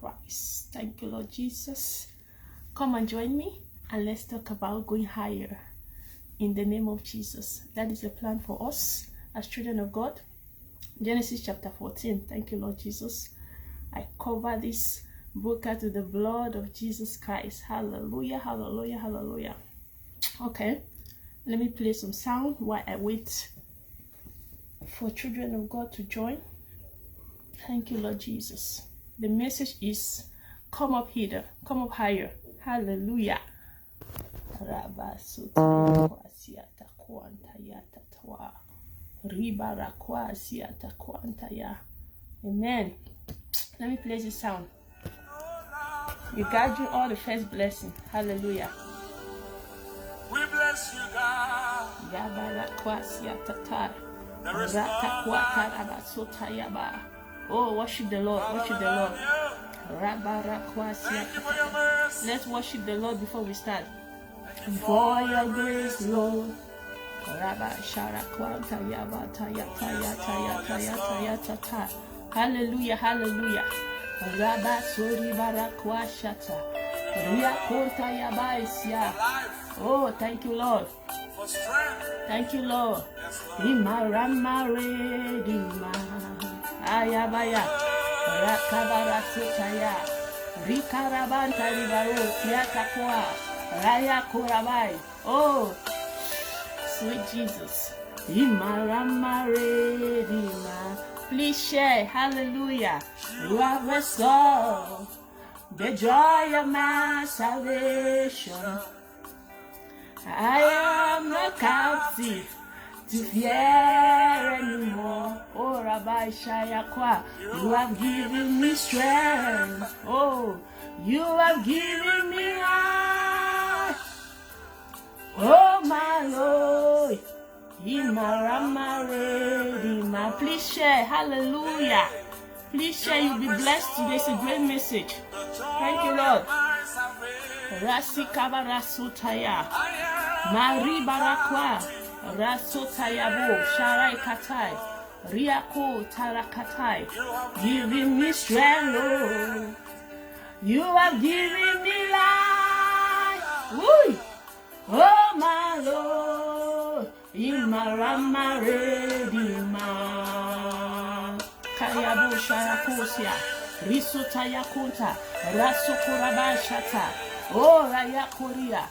Christ. Thank you, Lord Jesus. Come and join me and let's talk about going higher in the name of Jesus. That is the plan for us as children of God. Genesis chapter 14. Thank you, Lord Jesus. I cover this book out with the blood of Jesus Christ. Hallelujah, hallelujah, hallelujah. Okay, let me play some sound while I wait for children of God to join. Thank you, Lord Jesus. The message is, come up hither, come up higher. Hallelujah. Amen. Let me play this sound. You got you all the first blessing. Hallelujah. We bless you, God. There is Oh, worship the Lord, worship the Lord. Thank you for your mercy. Let's worship the Lord before we start. For your grace, Lord. Hallelujah, hallelujah. Oh, thank you, Lord. For strength. Thank you, Lord. Yes, Lord. Ayabaya. Rakabara sutaya. Rikarabanta ribaro. Kiatakwa. Raya kurabai. Oh, sweet Jesus. Please share. Hallelujah. You have restored the joy of my salvation. I am not captive to fear anymore. Oh, Rabbi Shayakwa, you have given me strength. Oh, you have given me life. Oh, my Lord. Please share. Hallelujah. Please share. You'll be blessed today. It's a great message. Thank you, Lord. Rasikaba Rasutaya. Mari Barakwa. Rasutayabo. Sharai Katai. Riako Tarakatai. Giving me strength, Lord. You have given me life. Woo! Oh, my Lord. Imarama Redima. Kayabu Sharakosia. Risutaya Kunta. Rasukurabashata. Oh, Raya Korea.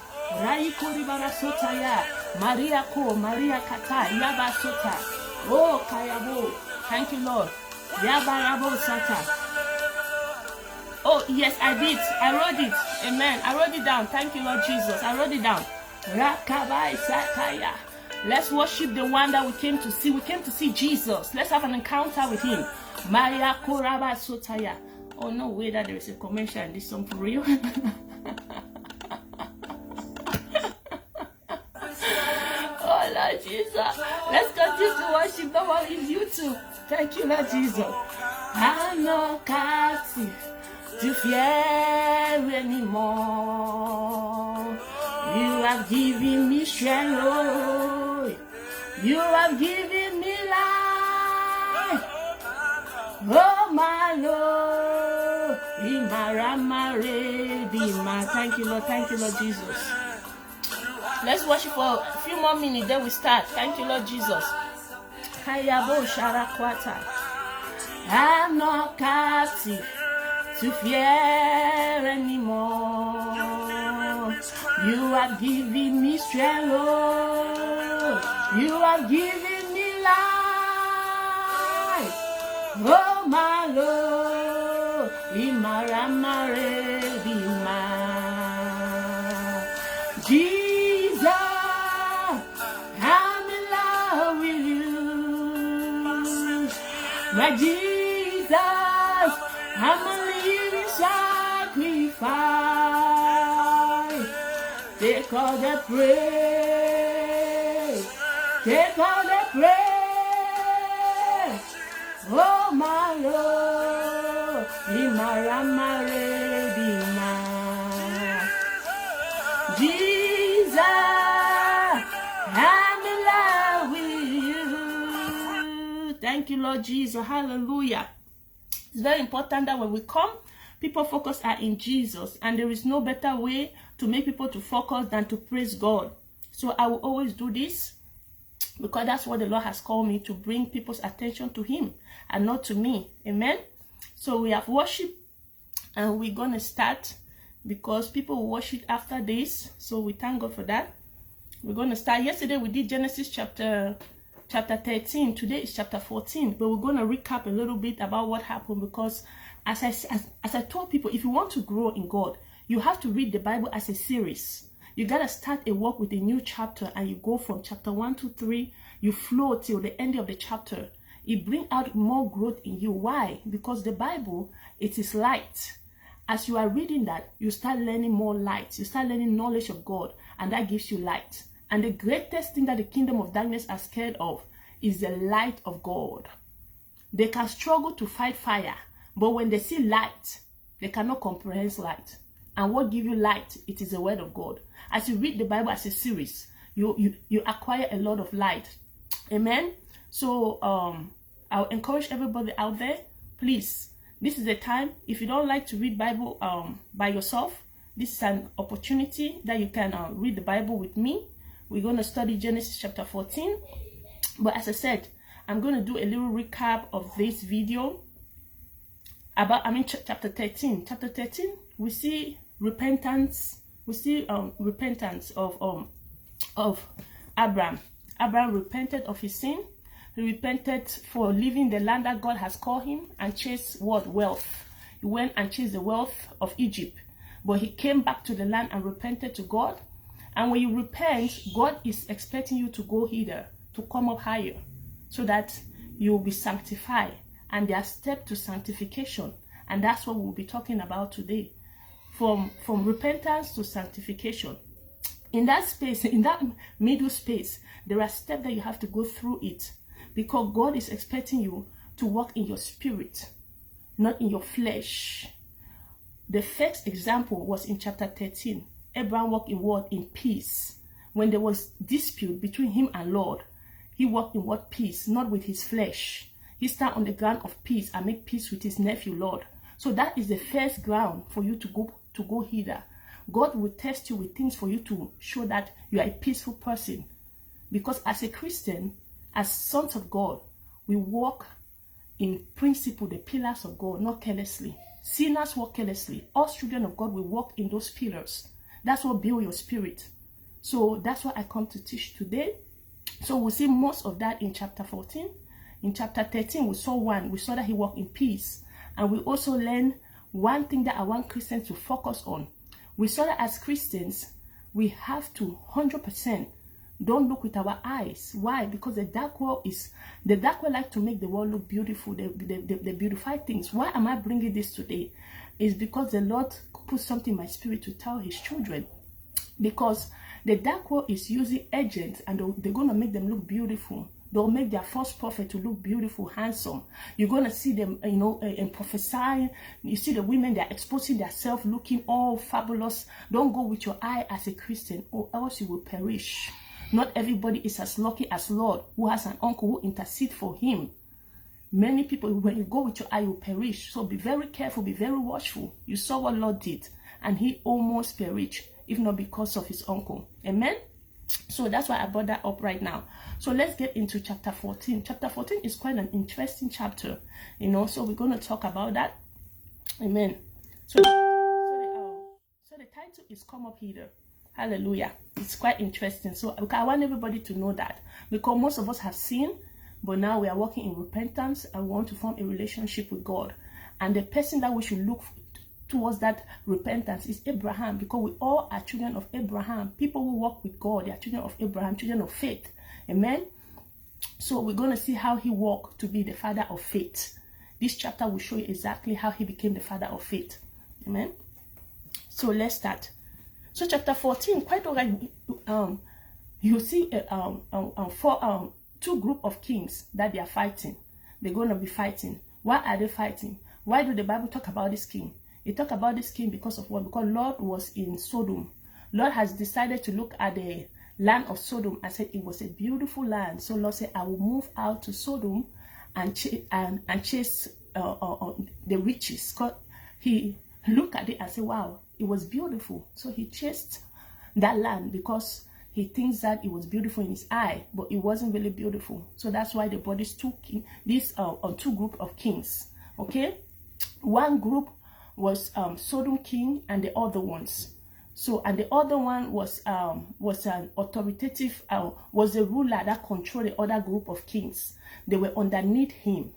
Raikuri Barasotaya. Maria Ko. Maria Kata. Yabasota. Oh, Kayabu. Thank you, Lord. Yabarabo Sata. Oh, yes, I did. I wrote it. Amen. I wrote it down. Thank you, Lord Jesus. I wrote it down. Rakabai Sataya. Let's worship the one that we came to see. We came to see Jesus. Let's have an encounter with him. Maria Koraba Sotaya. Oh, no way that there is a commercial in this song for real. Oh, Lord Jesus. Let's continue to worship the one in YouTube. Thank you, Lord Jesus. I'm not captive to fear anymore. You have given me strength, Lord. You have given me life. Oh, my Lord. Thank you, Lord. Thank you, Lord Jesus. Let's worship for a few more minutes, then we start. Thank you, Lord Jesus. I'm not captive to fear anymore. You have given me strength, Lord. You have given me life. Oh, my Lord. Jesus, I'm in love with you. My Jesus, I'm a living sacrifice. Take all the praise. Take all the praise. Oh, my Lord. Jesus, I'm in love with you. Thank you, Lord Jesus. Hallelujah. It's very important that when we come People focus are in Jesus, and there is no better way to make people to focus than to praise God. So I will always do this because that's what the Lord has called me, to bring people's attention to him and not to me. Amen. So we have worship, and we're going to start because people will worship after this. So we thank God for that. We're going to start. Yesterday we did Genesis chapter 13. Today is chapter 14, but we're going to recap a little bit about what happened, because as I told people, if you want to grow in God, you have to read the Bible as a series. You got to start a walk with a new chapter, and you go from chapter 1 to 3, you flow till the end of the chapter. It brings out more growth in you. Why? Because the Bible, it is light. As you are reading that, you start learning more light. You start learning knowledge of God, and that gives you light. And the greatest thing that the kingdom of darkness are scared of is the light of God. They can struggle to fight fire, but when they see light, they cannot comprehend light. And what gives you light? It is the word of God. As you read the Bible as a series, you acquire a lot of light. Amen. So I'll encourage everybody out there, please, this is the time. If you don't like to read Bible by yourself, this is an opportunity that you can read the Bible with me. We're going to study Genesis chapter 14. But as I said, I'm going to do a little recap of this video about, chapter 13. Chapter 13, we see repentance. We see repentance of Abraham. Abraham repented of his sin. He repented for leaving the land that God has called him and chased what? Wealth. He went and chased the wealth of Egypt. But he came back to the land and repented to God. And when you repent, God is expecting you to go hither, to come up higher, so that you will be sanctified. And there are steps to sanctification. And that's what we'll be talking about today. From repentance to sanctification. In that space, in that middle space, there are steps that you have to go through it. Because God is expecting you to walk in your spirit, not in your flesh. The first example was in chapter 13. Abraham walked in what? In peace. When there was dispute between him and Lord, he walked in what? Peace, not with his flesh. He stand on the ground of peace and make peace with his nephew, Lord. So that is the first ground for you to go hither. God will test you with things for you to show that you are a peaceful person. Because as a Christian, as sons of God, we walk in principle, the pillars of God, not carelessly. Sinners walk carelessly. Us children of God, we walk in those pillars. That's what builds your spirit. So that's what I come to teach today. So we'll see most of that in chapter 14. In chapter 13, we saw one. We saw that he walked in peace. And we also learned one thing that I want Christians to focus on. We saw that as Christians, we have to 100% don't look with our eyes. Why? Because the dark world like to make the world look beautiful. They beautify things. Why am I bringing this today? It's because the Lord put something in my spirit to tell his children. Because the dark world is using agents, and they're going to make them look beautiful. They'll make their false prophet to look beautiful, handsome. You're going to see them, and prophesying. You see the women, they're exposing themselves, looking all fabulous. Don't go with your eye as a Christian, or else you will perish. Not everybody is as lucky as Lord, who has an uncle who intercedes for him. Many people, when you go with your eye, you perish. So be very careful, be very watchful. You saw what Lord did, and he almost perished, if not because of his uncle. Amen? So that's why I brought that up right now. So let's get into chapter 14. Chapter 14 is quite an interesting chapter, so we're going to talk about that. Amen. So the title is Come Up Hither. Hallelujah. It's quite interesting. So I want everybody to know that, because most of us have sinned, but now we are walking in repentance and want to form a relationship with God. And the person that we should look towards that repentance is Abraham, because we all are children of Abraham. People who walk with God, they are children of Abraham, children of faith. Amen. So we're going to see how he walked to be the father of faith. This chapter will show you exactly how he became the father of faith. Amen. So let's start. So chapter 14, quite all right. You see two group of kings that they are fighting. They're going to be fighting. Why are they fighting? Why do the Bible talk about this king? It talk about this king because of what? Because Lord was in Sodom. Lord has decided to look at the land of Sodom and said it was a beautiful land. So Lord said, I will move out to Sodom and chase the riches. look at it and say, wow, it was beautiful. So he chased that land because he thinks that it was beautiful in his eye, but it wasn't really beautiful. So that's why they brought these two group of kings. Okay, one group was Sodom king, and the other ones. So, and the other one was an authoritative, was a ruler that controlled the other group of kings. They were underneath him.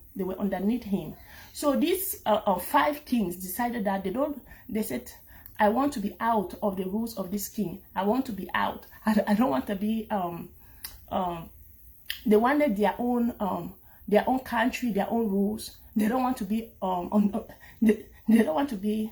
So these 5 kings decided that they said, I want to be out of the rules of this king. I want to be out. I don't want to be, they wanted their own country, their own rules. They don't want to be, they don't want to be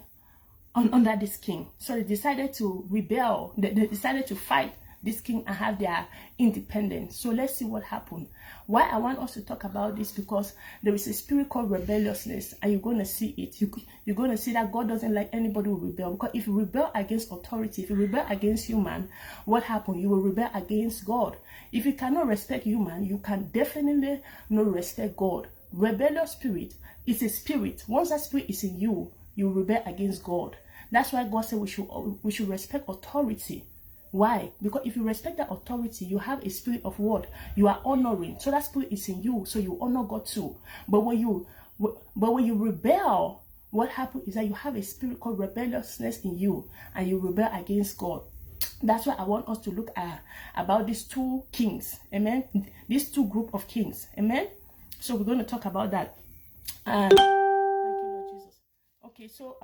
under this king. So they decided to rebel. They decided to fight this king and have their independence. So let's see what happened. Why I want us to talk about this, because there is a spirit called rebelliousness, and you're going to see it. You're going to see that God doesn't like anybody who rebel, because if you rebel against authority, if you rebel against human, what happened? You will rebel against God. If you cannot respect human, you can definitely not respect God. Rebellious spirit is a spirit. Once that spirit is in you, you rebel against God. That's why God said we should respect authority. Why? Because if you respect that authority, you have a spirit of what? You are honoring. So that spirit is in you, so you honor God too. But when you rebel, what happens is that you have a spirit called rebelliousness in you, and you rebel against God. That's why I want us to look at about these 2 kings. Amen. These 2 group of kings. Amen. So we're going to talk about that. Thank you, Lord Jesus. Okay, so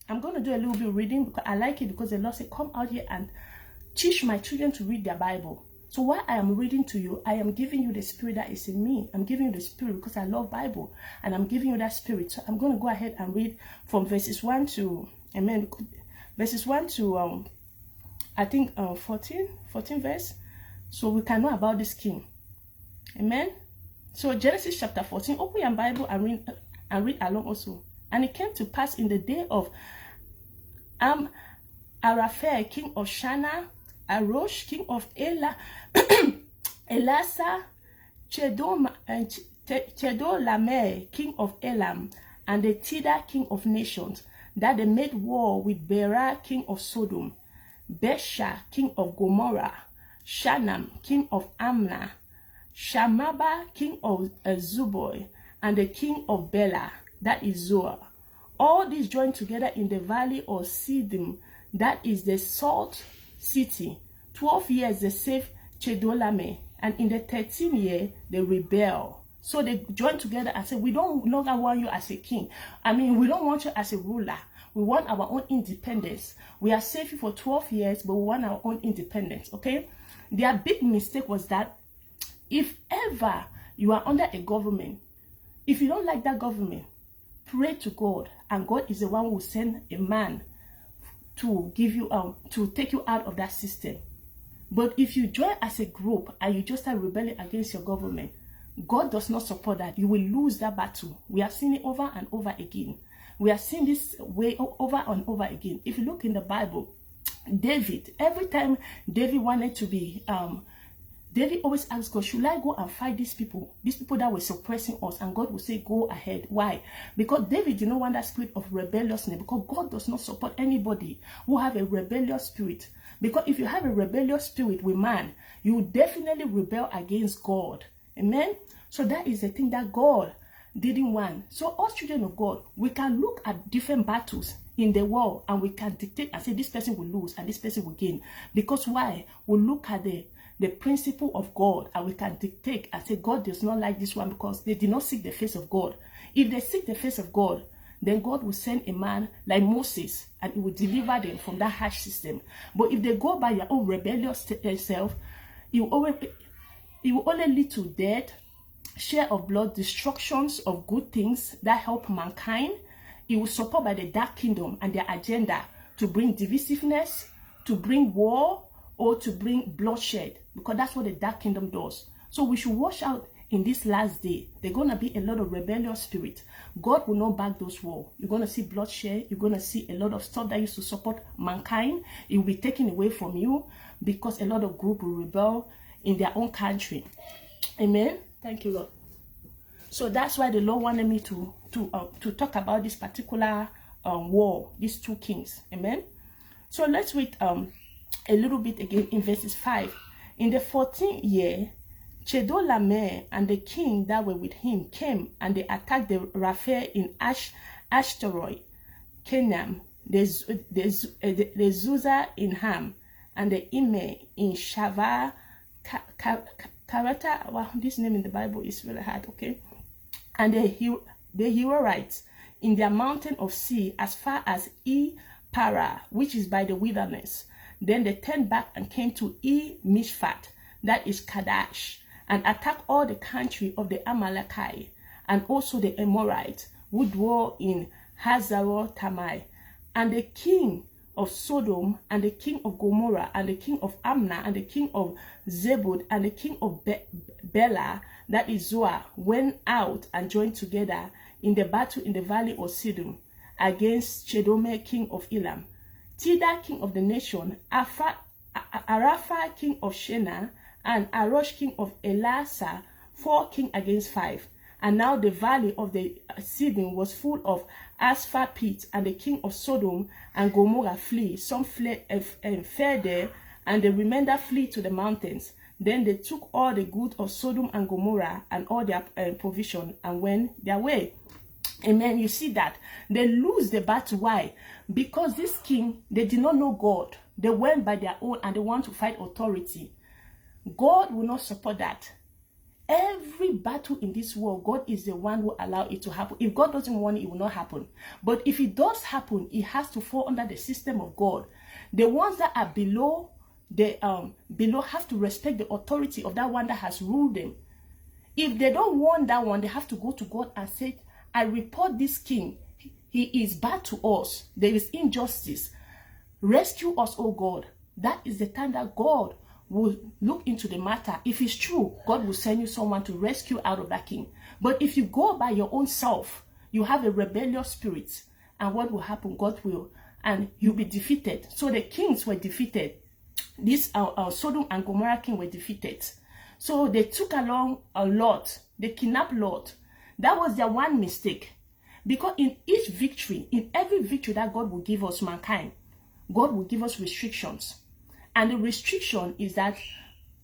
I'm going to do a little bit of reading because I like it, because the Lord said, come out here and teach my children to read their Bible. So while I am reading to you, I am giving you the spirit that is in me. I'm giving you the spirit because I love Bible, and I'm giving you that spirit. So I'm going to go ahead and read from verses 1 to, amen, verses 1 to, I think 14 verse. So we can know about this king. Amen. So Genesis chapter 14, open your Bible and read along also. And it came to pass in the day of Araphel, king of Shana, Arosh, king of Elasa, Chedorlaomer, king of Elam, and the Tidal, king of nations, that they made war with Bera, king of Sodom, Besha, king of Gomorrah, Shanam, king of Amna, Shamaba, king of Zuboi, and the king of Bela, that is Zoar. All these joined together in the valley of Siddim, that is the salt city. 12 years they saved Chedorlaomer, and in the 13th year they rebel. So they joined together and said, we don't longer want you as a king. We don't want you as a ruler. We want our own independence. We are saved for 12 years, but we want our own independence. Okay? Their big mistake was that if ever you are under a government, if you don't like that government, pray to God, and God is the one who will send a man to give you to take you out of that system. But if you join as a group and you just start rebelling against your government, God does not support that. You will lose that battle. We have seen it over and over again. We have seen this way over and over again. If you look in the Bible, David, every time David wanted to be David always asked God, should I go and fight these people that were suppressing us? And God will say, go ahead. Why? Because David did not want that spirit of rebelliousness, because God does not support anybody who have a rebellious spirit. Because if you have a rebellious spirit with man, you will definitely rebel against God. Amen? So that is the thing that God didn't want. So us children of God, we can look at different battles in the world, and we can dictate and say this person will lose and this person will gain. Because why? We look at the principle of God, and we can dictate and say God does not like this one because they did not seek the face of God. If they seek the face of God, then God will send a man like Moses, and he will deliver them from that harsh system. But if they go by their own rebellious self, it will only lead to death, share of blood, destructions of good things that help mankind. It will support by the dark kingdom and their agenda to bring divisiveness, to bring war, or to bring bloodshed, because that's what the dark kingdom does. So we should watch out in this last day. There's going to be a lot of rebellious spirit. God will not back those war. You're going to see bloodshed. You're going to see a lot of stuff that used to support mankind. It will be taken away from you because a lot of groups will rebel in their own country. Amen. Thank you, Lord. So that's why the Lord wanted me to talk about this particular war, these two kings. Amen. So let's read a little bit again in verses 5. In the 14th year, Chedorlaomer and the king that were with him came, and they attacked the Raphael in Ashtaroth, Canaan, the Zuzah in Ham, and the Immer in Shava Karata. Wow, this name in the Bible is really hard. Okay, and the Horites in their mountain of sea as far as Para, which is by the wilderness. Then they turned back and came to Mishpat, that is Kadash, and attacked all the country of the Amalekite, and also the Amorites, who dwell in Hazarot Tamai. And the king of Sodom, and the king of Gomorrah, and the king of Amna, and the king of Zebud, and the king of Bela, that is Zoar, went out and joined together in the battle in the valley of Siddim against Chedorlaomer, king of Elam, Tidal, king of the nation, Arapha, king of Shena, and Arosh, king of Elasa, 4 kings against 5. And now the valley of the Siddim was full of asphalt pits, and the king of Sodom and Gomorrah flee. Some fled there, and the remainder flee to the mountains. Then they took all the goods of Sodom and Gomorrah and all their provision and went their way. Amen. You see that they lose the battle. Why? Because this king, they did not know God. They went by their own and they want to fight authority. God will not support that. Every battle in this world, God is the one who allows it to happen. If God doesn't want it, it will not happen. But if it does happen, it has to fall under the system of God. The ones that are below have to respect the authority of that one that has ruled them. If they don't want that one, they have to go to God and say, I report this king. He is bad to us. There is injustice. Rescue us, oh God. That is the time that God will look into the matter. If it's true, God will send you someone to rescue out of that king. But if you go by your own self, you have a rebellious spirit. And what will happen? God will. And you'll be defeated. So the kings were defeated. This Sodom and Gomorrah king were defeated. So they took along a Lot. They kidnapped Lot. That was their one mistake. Because in each victory, in every victory that God will give us, mankind, God will give us restrictions. And the restriction is that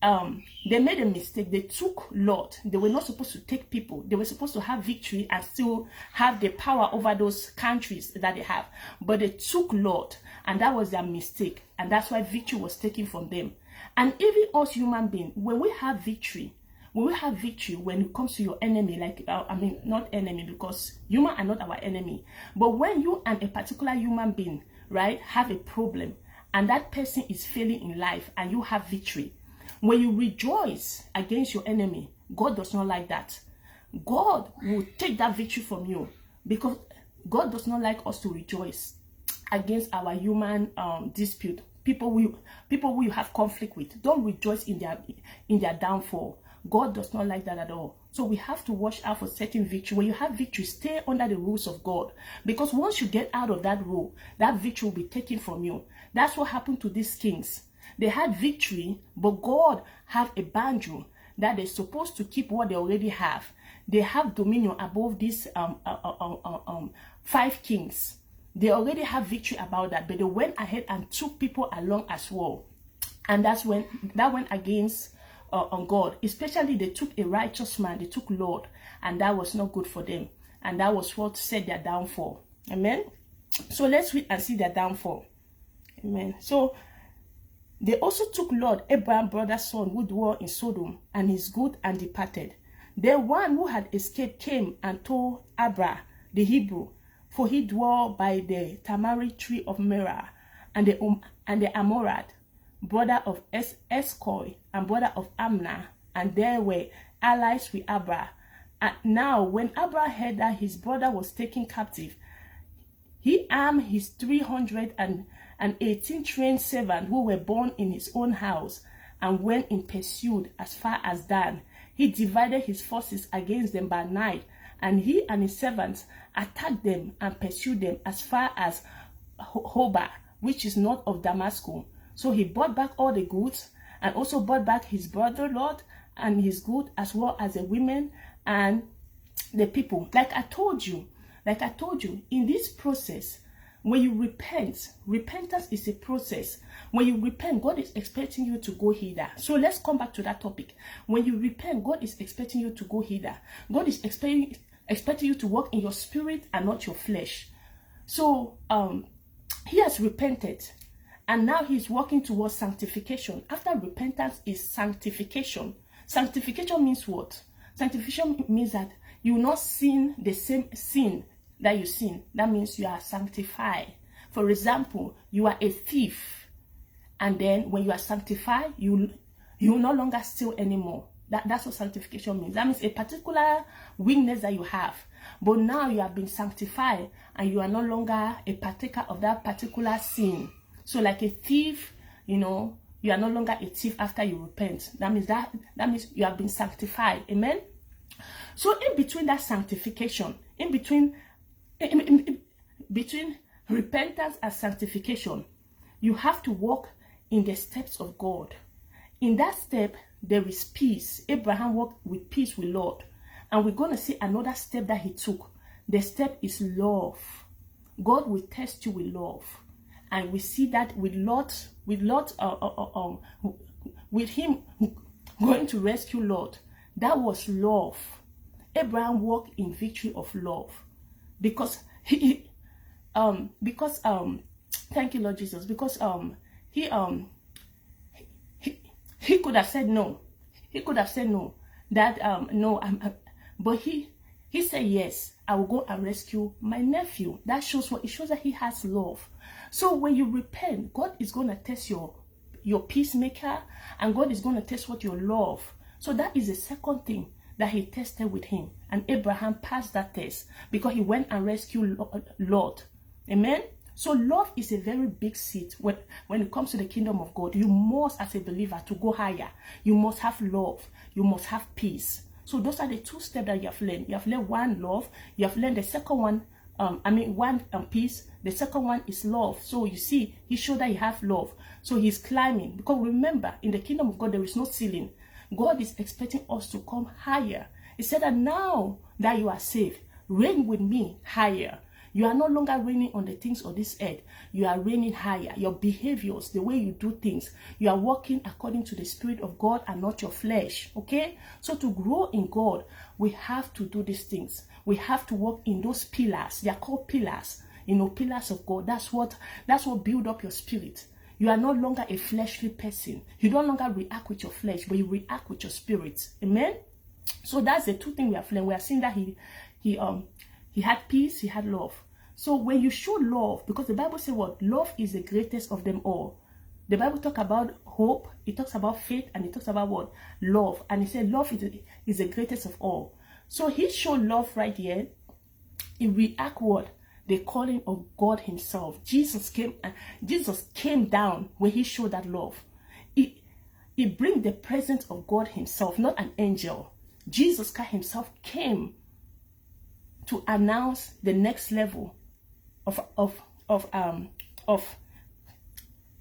they made a mistake. They took Lot. They were not supposed to take people. They were supposed to have victory and still have the power over those countries that they have. But they took Lot, and that was their mistake. And that's why victory was taken from them. And even us human beings, when we have victory when it comes to your enemy, like, not enemy, because human are not our enemy. But when you and a particular human being, right, have a problem, and that person is failing in life, and you have victory, when you rejoice against your enemy, God does not like that. God will take that victory from you, because God does not like us to rejoice against our human dispute. People we have conflict with, don't rejoice in their downfall. God does not like that at all. So we have to watch out for certain victory. When you have victory, stay under the rules of God. Because once you get out of that rule, that victory will be taken from you. That's what happened to these kings. They had victory, but God had a boundary that they're supposed to keep what they already have. They have dominion above these 5 kings. They already have victory about that, but they went ahead and took people along as well. And that went against on God. Especially they took a righteous man, they took Lord, and that was not good for them. And that was what set their downfall. Amen. So let's read and see their downfall. Amen. So they also took Lord, Abraham's brother's son, who dwelt in Sodom, and his good, and departed. Then one who had escaped came and told Abra the Hebrew, for he dwelt by the tamarind tree of Merah, and the Amorite, brother of Eshcol, and brother of Amna, and they were allies with Abra. And now when Abra heard that his brother was taken captive, he armed his 318 trained servants who were born in his own house, and went in pursuit as far as Dan. He divided his forces against them by night, and he and his servants attacked them and pursued them as far as Hobah, which is north of Damascus. So he brought back all the goods, and also brought back his brother Lot and his good, as well as the women and the people. Like I told you, in this process, when you repent, repentance is a process. When you repent, God is expecting you to go hither. So let's come back to that topic. When you repent, God is expecting you to go hither. God is expecting you to walk in your spirit and not your flesh. So he has repented, and now he's walking towards sanctification. After repentance is sanctification. Sanctification means what? Sanctification means that you will not sin the same sin that you sin. That means you are sanctified. For example, you are a thief, and then when you are sanctified, you will no longer steal anymore. That's what sanctification means. That means a particular weakness that you have, but now you have been sanctified and you are no longer a partaker of that particular sin. So like a thief, you are no longer a thief after you repent. That means you have been sanctified. Amen. So in between that sanctification, in between repentance and sanctification, you have to walk in the steps of God. In that step, there is peace. Abraham walked with peace with Lord. And we're going to see another step that he took. The step is love. God will test you with love. And we see that with him going to rescue Lot. That was love. Abraham walked in victory of love. Because thank you, Lord Jesus, because he could have said no. He could have said no. That no, but he said yes. I will go and rescue my nephew. That shows what? It shows that he has love. So when you repent, God is going to test your peacemaker, and God is going to test what your love. So that is the second thing that he tested with him, and Abraham passed that test because he went and rescued Lot. Amen. So love is a very big seat when it comes to the kingdom of God. You must, as a believer, to go higher, you must have love. You must have peace. So those are the two steps that you have learned. You have learned one, love. You have learned the second one, one, peace. The second one is love. So you see, he showed that he have love. So he's climbing. Because remember, in the kingdom of God, there is no ceiling. God is expecting us to come higher. He said that now that you are saved, reign with me higher. You are no longer reigning on the things of this earth. You are reigning higher. Your behaviors, the way you do things, you are walking according to the Spirit of God and not your flesh. Okay? So to grow in God, we have to do these things. We have to walk in those pillars. They are called pillars. Pillars of God. That's what build up your spirit. You are no longer a fleshly person. You no longer react with your flesh, but you react with your spirit. Amen? So that's the two things we have learned. We have seen that he had peace, he had love. So when you show love, because the Bible says what? Love is the greatest of them all. The Bible talks about hope, it talks about faith, and it talks about what? Love. And it said love is the greatest of all. So he showed love right here. He react what? The calling of God himself. Jesus came down when he showed that love. He bring the presence of God himself, not an angel. Jesus Christ himself came to announce the next level of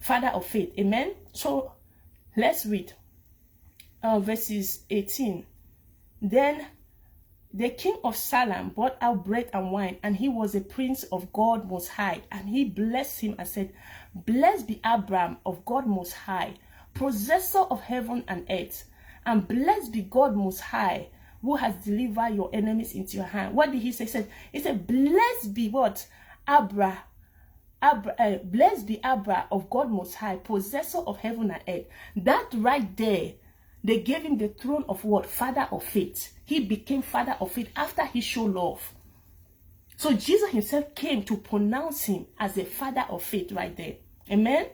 father of faith. Amen. So let's read verses 18. Then the king of Salem brought out bread and wine, and he was a prince of God Most High. And he blessed him and said, Blessed be Abraham of God Most High, possessor of heaven and earth, and blessed be God Most High, who has delivered your enemies into your hand. What did he say? He said, blessed be what? Blessed be Abraham of God Most High, possessor of heaven and earth. That right there, they gave him the throne of what? Father of faith. He became father of faith after he showed love. So Jesus himself came to pronounce him as the father of faith right there. Amen.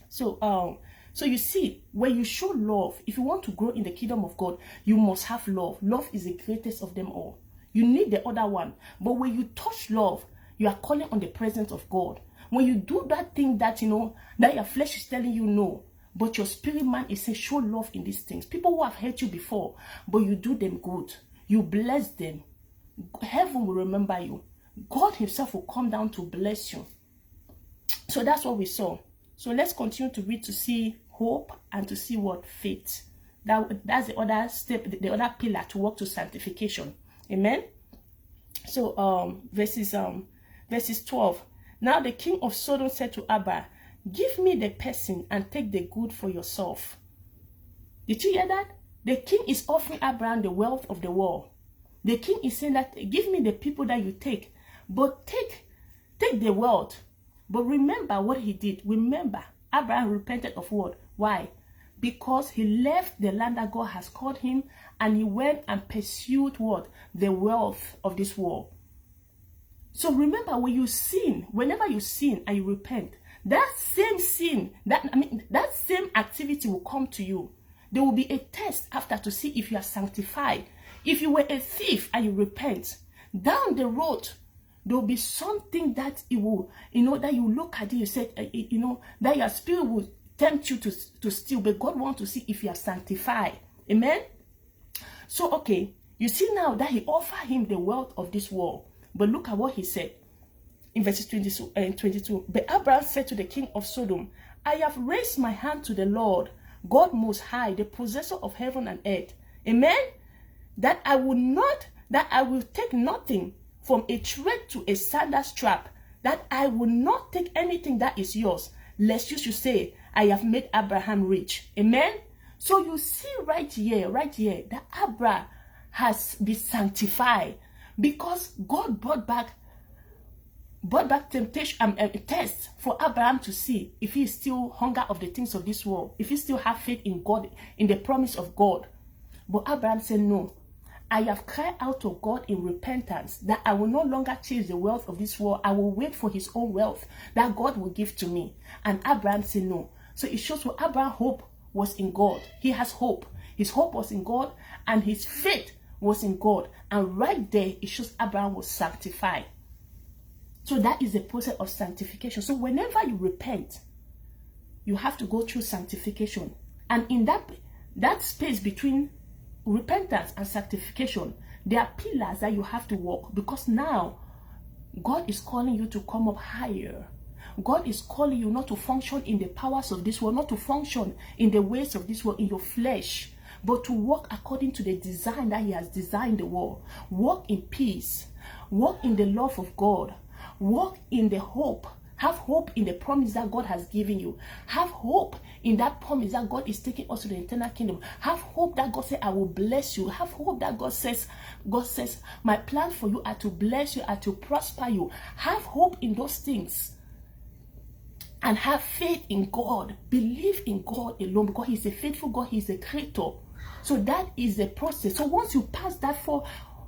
So you see, when you show love, if you want to grow in the kingdom of God, you must have love. Love is the greatest of them all. You need the other one. But when you touch love, you are calling on the presence of God. When you do that thing that, that your flesh is telling you no, but your spirit man is saying, show love in these things. People who have hurt you before, but you do them good. You bless them. Heaven will remember you. God himself will come down to bless you. So that's what we saw. So let's continue to read to see hope and to see what? Faith. That's the other step, the other pillar to walk to sanctification. Amen. So verses 12. Now the king of Sodom said to Abraham, give me the person and take the good for yourself. Did you hear that? The king is offering Abraham the wealth of the world. The king is saying that, give me the people that you take, but take the wealth. But remember what he did. Remember, Abraham repented of what? Why? Because he left the land that God has called him, and he went and pursued what? The wealth of this world. So remember, when you sin, whenever you sin and you repent, that same sin, that same activity will come to you. There will be a test after to see if you are sanctified. If you were a thief and you repent, down the road, there will be something that it will, that you look at it, you say, that your spirit will tempt you to steal, but God wants to see if you are sanctified. Amen? So, okay, you see now that he offered him the wealth of this world. But look at what he said in verses 22. But Abraham said to the king of Sodom, I have raised my hand to the Lord, God Most High, the possessor of heaven and earth. Amen? That I will take nothing from a thread to a sandal strap, that I will not take anything that is yours, lest you should say, I have made Abraham rich. Amen? So you see right here, that Abraham has been sanctified because God brought back temptation, a test for Abraham to see if he is still hunger of the things of this world, if he still have faith in God, in the promise of God. But Abraham said, no, I have cried out to God in repentance that I will no longer chase the wealth of this world. I will wait for his own wealth that God will give to me. And Abraham said no. So it shows what Abraham's hope was in God. He has hope. His hope was in God and his faith was in God. And right there, it shows Abraham was sanctified. So that is the process of sanctification. So whenever you repent, you have to go through sanctification. And in that space between repentance and sanctification, there are pillars that you have to walk, because now God is calling you to come up higher. God is calling you not to function in the powers of this world, not to function in the ways of this world, in your flesh, but to walk according to the design that he has designed the world. Walk in peace, walk in the love of God, walk in the hope. Have hope in the promise that God has given you. Have hope in that promise that God is taking us to the eternal kingdom. Have hope that God says, I will bless you. Have hope that God says, my plan for you are to bless you, are to prosper you. Have hope in those things. And have faith in God. Believe in God alone, because he's a faithful God. He's a creator. So that is the process. So once you pass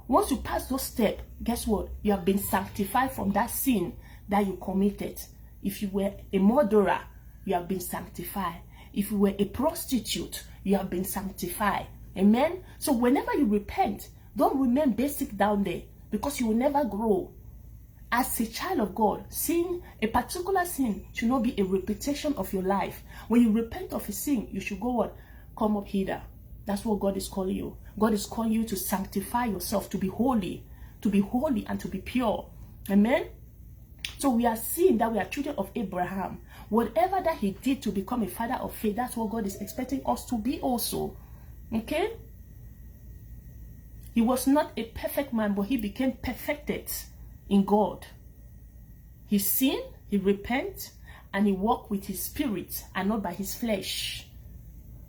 once you pass those steps, guess what? You have been sanctified from that sin that you committed. If you were a murderer, you have been sanctified. If you were a prostitute, you have been sanctified. Amen? So whenever you repent, don't remain basic down there, because you will never grow. As a child of God, sin, a particular sin, should not be a repetition of your life. When you repent of a sin, you should go what? Come up hither. That's what God is calling you. God is calling you to sanctify yourself, to be holy and to be pure. Amen? So we are seeing that we are children of Abraham. Whatever that he did to become a father of faith, that's what God is expecting us to be also. Okay? He was not a perfect man, but he became perfected in God. He sinned, he repented, and he walked with his spirit and not by his flesh.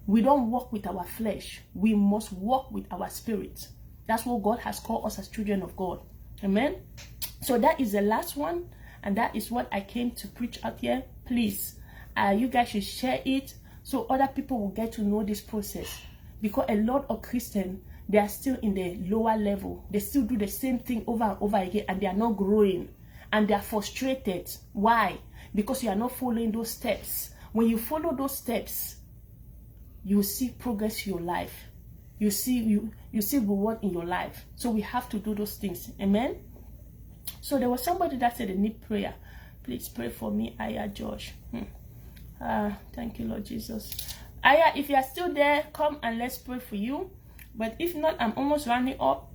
We don't walk with our flesh. We must walk with our spirit. That's what God has called us as children of God. Amen? So that is the last one. And that is what I came to preach out here. Please, you guys should share it so other people will get to know this process. Because a lot of Christians, they are still in the lower level. They still do the same thing over and over again, and they are not growing. And they are frustrated. Why? Because you are not following those steps. When you follow those steps, you will see progress in your life. You see reward in your life. So we have to do those things. Amen? So there was somebody that said they need prayer. Please pray for me, Aya George. Thank you, Lord Jesus. Aya, if you are still there, come and let's pray for you. But if not, I'm almost running up.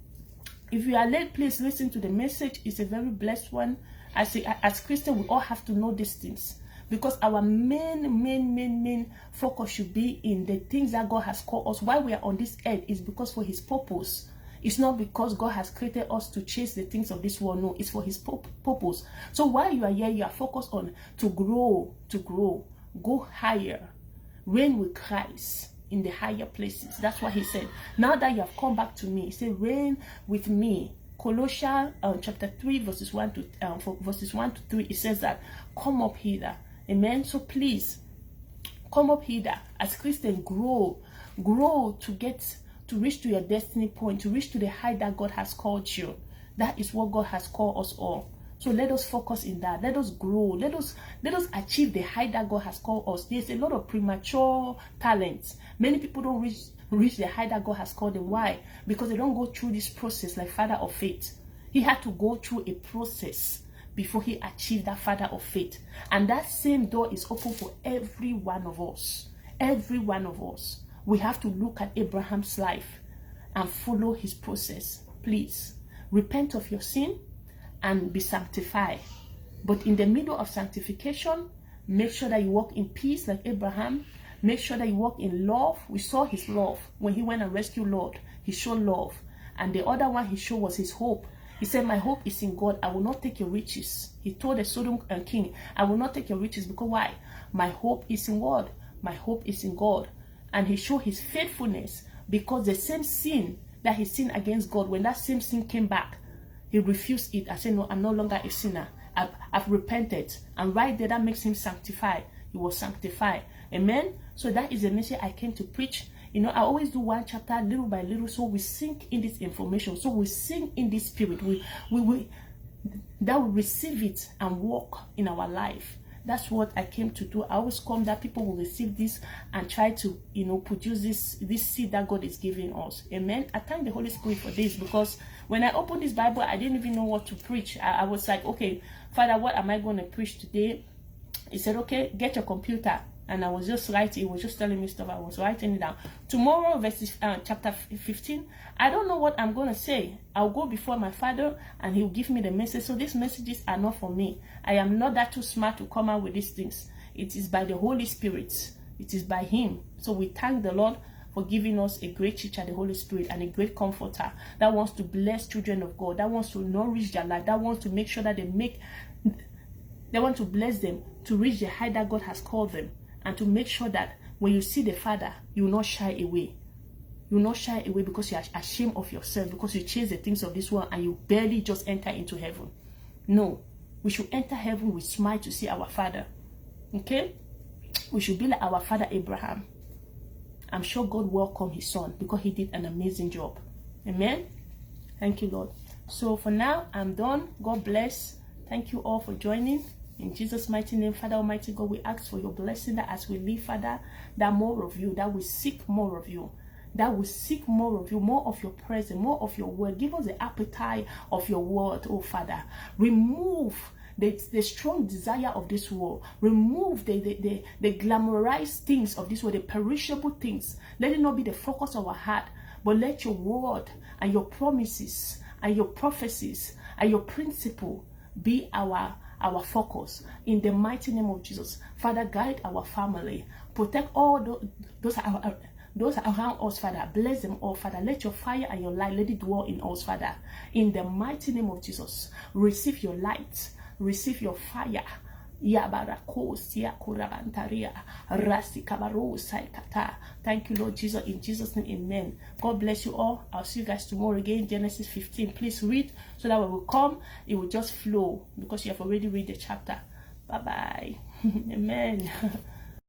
If you are late, please listen to the message. It's a very blessed one. As Christians, we all have to know these things. Because our main focus should be in the things that God has called us. Why we are on this earth is because for his purpose. It's not because God has created us to chase the things of this world. No, it's for his purpose. So while you are here, you are focused on to grow, go higher, reign with Christ in the higher places. That's what he said. Now that you have come back to me, he said, reign with me. Colossians chapter 3 verses 1 to 3, it says that, come up hither. Amen. So please come up hither as Christian. Grow to reach to your destiny point, to reach to the height that God has called you. That is what God has called us all. So let us focus in that. Let us grow. Let us achieve the height that God has called us. There's a lot of premature talents. Many people don't reach the height that God has called them. Why? Because they don't go through this process like Father of Faith. He had to go through a process before he achieved that Father of Faith. And that same door is open for every one of us. Every one of us. We have to look at Abraham's life and follow his process. Please, repent of your sin and be sanctified. But in the middle of sanctification, make sure that you walk in peace like Abraham. Make sure that you walk in love. We saw his love. When he went and rescued Lot, he showed love. And the other one he showed was his hope. He said, my hope is in God. I will not take your riches. He told the Sodom king, I will not take your riches. Because why? My hope is in God. My hope is in God. And he showed his faithfulness, because the same sin that he sinned against God, when that same sin came back, he refused it. I said, no, I'm no longer a sinner. I've repented. And right there, that makes him sanctified. He was sanctified. Amen. So that is the message I came to preach. You know, I always do one chapter little by little, so we sink in this information. So we sink in this spirit. That we receive it and walk in our life. That's what I came to do. I always come that people will receive this and try to, you know, produce this seed that God is giving us. Amen. I thank the Holy Spirit for this, because when I opened this Bible, I didn't even know what to preach. I was like, okay, Father, what am I going to preach today? He said, okay, get your computer. And I was just writing. He was just telling me stuff. I was writing it down. Tomorrow, chapter 15, I don't know what I'm going to say. I'll go before my Father and he'll give me the message. So these messages are not for me. I am not that too smart to come out with these things. It is by the Holy Spirit. It is by him. So we thank the Lord for giving us a great teacher, the Holy Spirit, and a great comforter that wants to bless children of God, that wants to nourish their life, that wants to make sure that they want to bless them to reach the height that God has called them. And to make sure that when you see the Father, you will not shy away. You will not shy away because you are ashamed of yourself, because you chase the things of this world and you barely just enter into heaven. No. We should enter heaven with smile to see our Father. Okay? We should be like our father Abraham. I'm sure God welcomed his son because he did an amazing job. Amen? Thank you, Lord. So for now, I'm done. God bless. Thank you all for joining. In Jesus' mighty name, Father Almighty God, we ask for your blessing, that as we live, Father, that more of you, that we seek more of you, that we seek more of you, more of your presence, more of your word. Give us the appetite of your word, oh Father. Remove the strong desire of this world. Remove the glamorized things of this world, the perishable things. Let it not be the focus of our heart, but let your word and your promises and your prophecies and your principle be our focus. In the mighty name of Jesus, Father, guide our family, protect all those around us, Father. Bless them all, Father. Let your fire and your light, let it dwell in us, Father. In the mighty name of Jesus, receive your light, receive your fire. Thank you, Lord Jesus. In Jesus' name, amen. God bless you all. I'll see you guys tomorrow again. Genesis 15. Please read so that when we come, it will just flow, because you have already read the chapter. Bye bye. Amen.